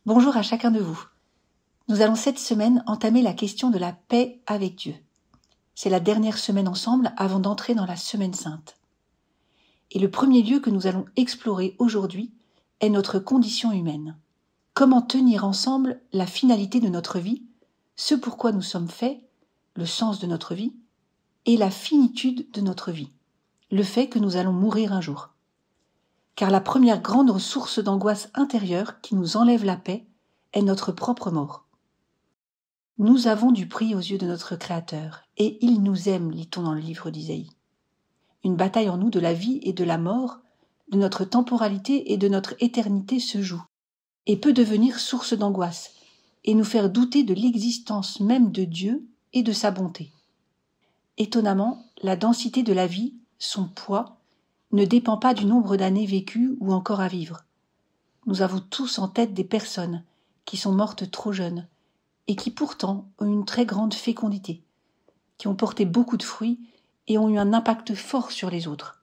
Bonjour à chacun de vous. Nous allons cette semaine entamer la question de la paix avec Dieu. C'est la dernière semaine ensemble avant d'entrer dans la Semaine Sainte. Et le premier lieu que nous allons explorer aujourd'hui est notre condition humaine. Comment tenir ensemble la finalité de notre vie, ce pourquoi nous sommes faits, le sens de notre vie, et la finitude de notre vie, le fait que nous allons mourir un jour. Car la première grande source d'angoisse intérieure qui nous enlève la paix est notre propre mort. Nous avons du prix aux yeux de notre Créateur, et il nous aime, lit-on dans le livre d'Isaïe. Une bataille en nous de la vie et de la mort, de notre temporalité et de notre éternité se joue, et peut devenir source d'angoisse, et nous faire douter de l'existence même de Dieu et de sa bonté. Étonnamment, la densité de la vie, son poids, ne dépend pas du nombre d'années vécues ou encore à vivre. Nous avons tous en tête des personnes qui sont mortes trop jeunes et qui pourtant ont une très grande fécondité, qui ont porté beaucoup de fruits et ont eu un impact fort sur les autres.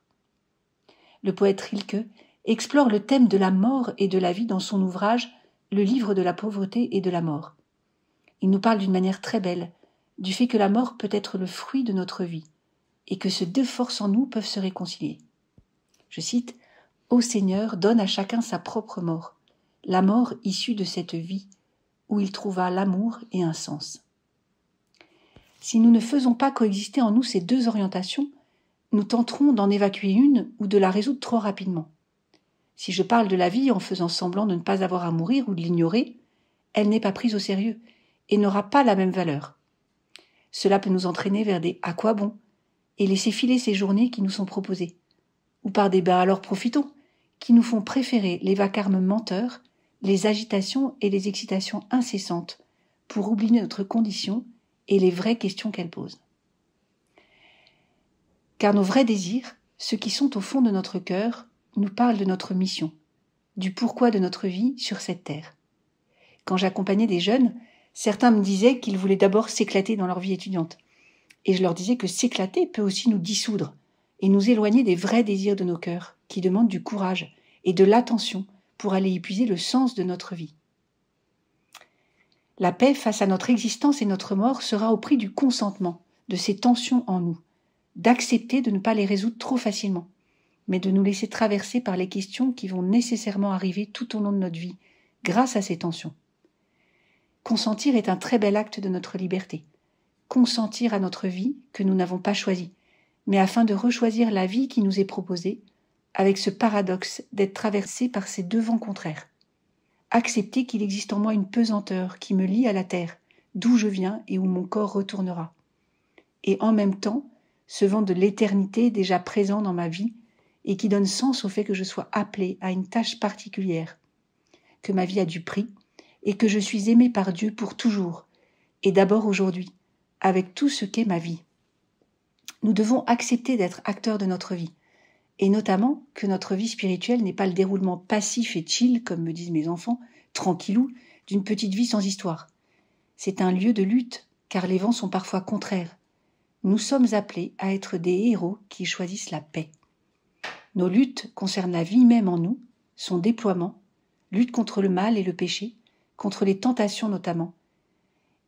Le poète Rilke explore le thème de la mort et de la vie dans son ouvrage « Le livre de la pauvreté et de la mort ». Il nous parle d'une manière très belle du fait que la mort peut être le fruit de notre vie et que ces deux forces en nous peuvent se réconcilier. Je cite « Ô Seigneur, donne à chacun sa propre mort, la mort issue de cette vie, où il trouva l'amour et un sens. » Si nous ne faisons pas coexister en nous ces deux orientations, nous tenterons d'en évacuer une ou de la résoudre trop rapidement. Si je parle de la vie en faisant semblant de ne pas avoir à mourir ou de l'ignorer, elle n'est pas prise au sérieux et n'aura pas la même valeur. Cela peut nous entraîner vers des « à quoi bon ?» et laisser filer ces journées qui nous sont proposées. Ou par des « ben alors profitons » qui nous font préférer les vacarmes menteurs, les agitations et les excitations incessantes pour oublier notre condition et les vraies questions qu'elle pose. Car nos vrais désirs, ceux qui sont au fond de notre cœur, nous parlent de notre mission, du pourquoi de notre vie sur cette terre. Quand j'accompagnais des jeunes, certains me disaient qu'ils voulaient d'abord s'éclater dans leur vie étudiante. Et je leur disais que s'éclater peut aussi nous dissoudre et nous éloigner des vrais désirs de nos cœurs, qui demandent du courage et de l'attention pour aller épuiser le sens de notre vie. La paix face à notre existence et notre mort sera au prix du consentement, de ces tensions en nous, d'accepter de ne pas les résoudre trop facilement, mais de nous laisser traverser par les questions qui vont nécessairement arriver tout au long de notre vie, grâce à ces tensions. Consentir est un très bel acte de notre liberté. Consentir à notre vie que nous n'avons pas choisie, mais afin de rechoisir la vie qui nous est proposée, avec ce paradoxe d'être traversé par ces deux vents contraires. Accepter qu'il existe en moi une pesanteur qui me lie à la terre, d'où je viens et où mon corps retournera. Et en même temps, ce vent de l'éternité déjà présent dans ma vie et qui donne sens au fait que je sois appelé à une tâche particulière, que ma vie a du prix et que je suis aimé par Dieu pour toujours, et d'abord aujourd'hui, avec tout ce qu'est ma vie. Nous devons accepter d'être acteurs de notre vie, et notamment que notre vie spirituelle n'est pas le déroulement passif et chill, comme me disent mes enfants, tranquillou, d'une petite vie sans histoire. C'est un lieu de lutte, car les vents sont parfois contraires. Nous sommes appelés à être des héros qui choisissent la paix. Nos luttes concernent la vie même en nous, son déploiement, lutte contre le mal et le péché, contre les tentations notamment,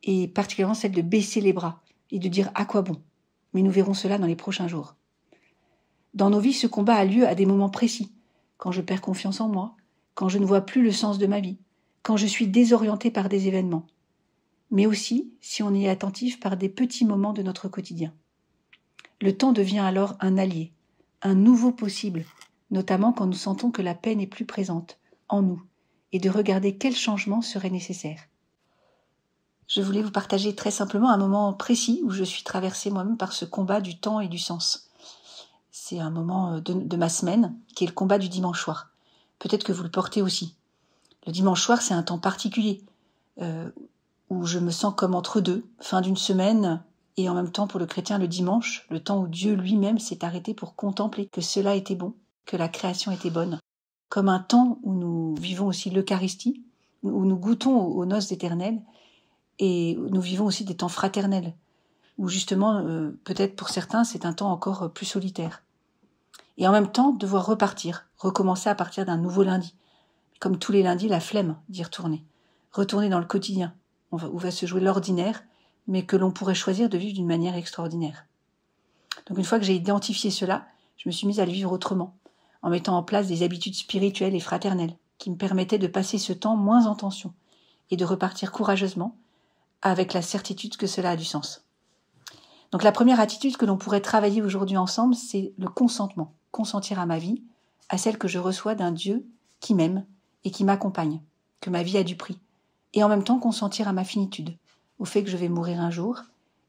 et particulièrement celle de baisser les bras et de dire « à quoi bon ?» Mais nous verrons cela dans les prochains jours. Dans nos vies, ce combat a lieu à des moments précis, quand je perds confiance en moi, quand je ne vois plus le sens de ma vie, quand je suis désorienté par des événements, mais aussi, si on y est attentif, par des petits moments de notre quotidien. Le temps devient alors un allié, un nouveau possible, notamment quand nous sentons que la paix n'est plus présente en nous, et de regarder quels changements seraient nécessaires. Je voulais vous partager très simplement un moment précis où je suis traversée moi-même par ce combat du temps et du sens. C'est un moment de ma semaine, qui est le combat du dimanche soir. Peut-être que vous le portez aussi. Le dimanche soir, c'est un temps particulier, où je me sens comme entre deux, fin d'une semaine, et en même temps pour le chrétien le dimanche, le temps où Dieu lui-même s'est arrêté pour contempler que cela était bon, que la création était bonne. Comme un temps où nous vivons aussi l'Eucharistie, où nous goûtons aux noces éternelles, et nous vivons aussi des temps fraternels, où justement, peut-être pour certains, c'est un temps encore plus solitaire. Et en même temps, devoir repartir, recommencer à partir d'un nouveau lundi. Comme tous les lundis, la flemme d'y retourner. retourner dans le quotidien, où va se jouer l'ordinaire, mais que l'on pourrait choisir de vivre d'une manière extraordinaire. Donc une fois que j'ai identifié cela, je me suis mise à le vivre autrement, en mettant en place des habitudes spirituelles et fraternelles, qui me permettaient de passer ce temps moins en tension, et de repartir courageusement, avec la certitude que cela a du sens. Donc la première attitude que l'on pourrait travailler aujourd'hui ensemble, c'est le consentement. Consentir à ma vie, à celle que je reçois d'un Dieu qui m'aime et qui m'accompagne, que ma vie a du prix. Et en même temps consentir à ma finitude, au fait que je vais mourir un jour,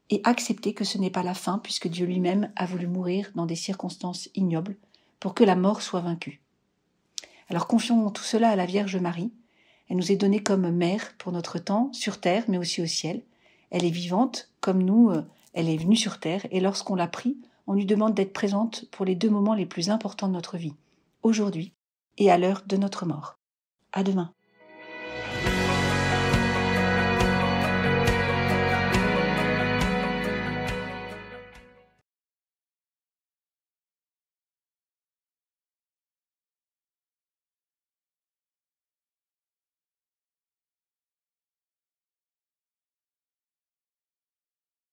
et accepter que ce n'est pas la fin, puisque Dieu lui-même a voulu mourir dans des circonstances ignobles, pour que la mort soit vaincue. Alors confions tout cela à la Vierge Marie. Elle nous est donnée comme mère pour notre temps, sur terre, mais aussi au ciel. Elle est vivante, comme nous, elle est venue sur terre, et lorsqu'on l'a prie, on lui demande d'être présente pour les 2 moments les plus importants de notre vie, aujourd'hui et à l'heure de notre mort. À demain.